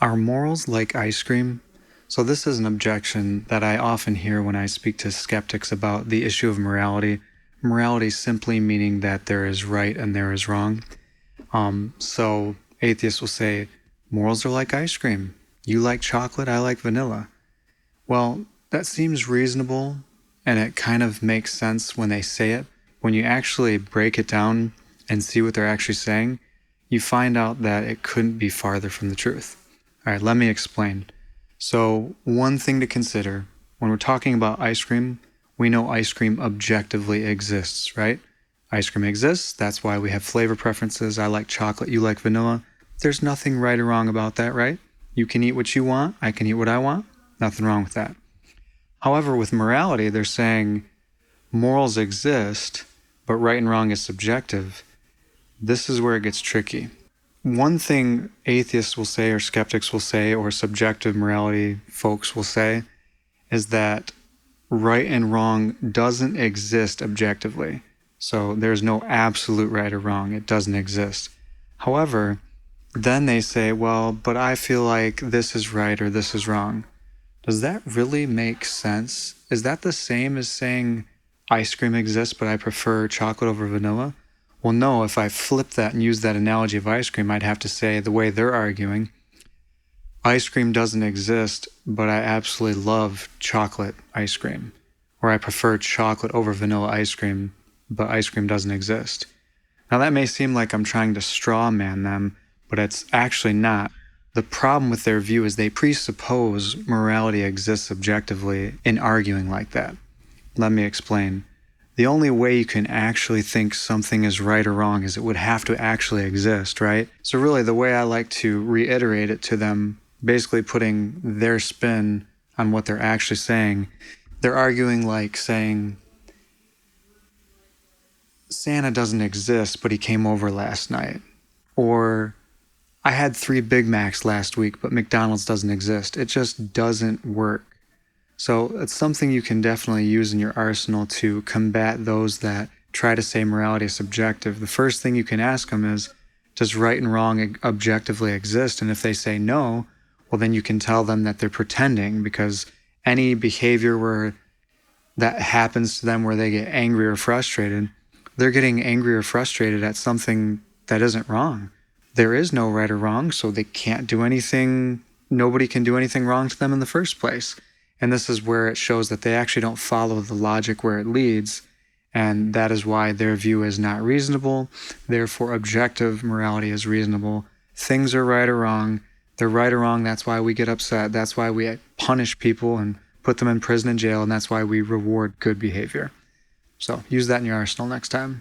Are morals like ice cream? So this is an objection that I often hear when I speak to skeptics about the issue of morality. Morality simply meaning that there is right and there is wrong. So atheists will say, morals are like ice cream. You like chocolate, I like vanilla. Well, that seems reasonable, and it kind of makes sense when they say it. When you actually break it down and see what they're actually saying, you find out that it couldn't be farther from the truth. All right, let me explain. So, one thing to consider when we're talking about ice cream, we know ice cream objectively exists, right? Ice cream exists, that's why we have flavor preferences. I like chocolate, you like vanilla. There's nothing right or wrong about that, right? You can eat what you want, I can eat what I want. Nothing wrong with that. However, with morality, they're saying morals exist, but right and wrong is subjective. This is where it gets tricky. One thing atheists will say, or skeptics will say, or subjective morality folks will say, is that right and wrong doesn't exist objectively. So there's no absolute right or wrong. It doesn't exist. However, then they say, well, but I feel like this is right or this is wrong. Does that really make sense? Is that the same as saying ice cream exists, but I prefer chocolate over vanilla? Well, no, if I flip that and use that analogy of ice cream, I'd have to say the way they're arguing, ice cream doesn't exist, but I absolutely love chocolate ice cream. Or I prefer chocolate over vanilla ice cream, but ice cream doesn't exist. Now that may seem like I'm trying to straw man them, but it's actually not. The problem with their view is they presuppose morality exists objectively in arguing like that. Let me explain. The only way you can actually think something is right or wrong is it would have to actually exist, right? So really the way I like to reiterate it to them, basically putting their spin on what they're actually saying, they're arguing like saying, Santa doesn't exist, but he came over last night. Or I had 3 Big Macs last week, but McDonald's doesn't exist. It just doesn't work. So it's something you can definitely use in your arsenal to combat those that try to say morality is subjective. The first thing you can ask them is, does right and wrong objectively exist? And if they say no, well, then you can tell them that they're pretending, because any behavior where that happens to them where they get angry or frustrated, they're getting angry or frustrated at something that isn't wrong. There is no right or wrong, so they can't do anything. Nobody can do anything wrong to them in the first place. And this is where it shows that they actually don't follow the logic where it leads. And that is why their view is not reasonable. Therefore, objective morality is reasonable. Things are right or wrong. They're right or wrong. That's why we get upset. That's why we punish people and put them in prison and jail. And that's why we reward good behavior. So use that in your arsenal next time.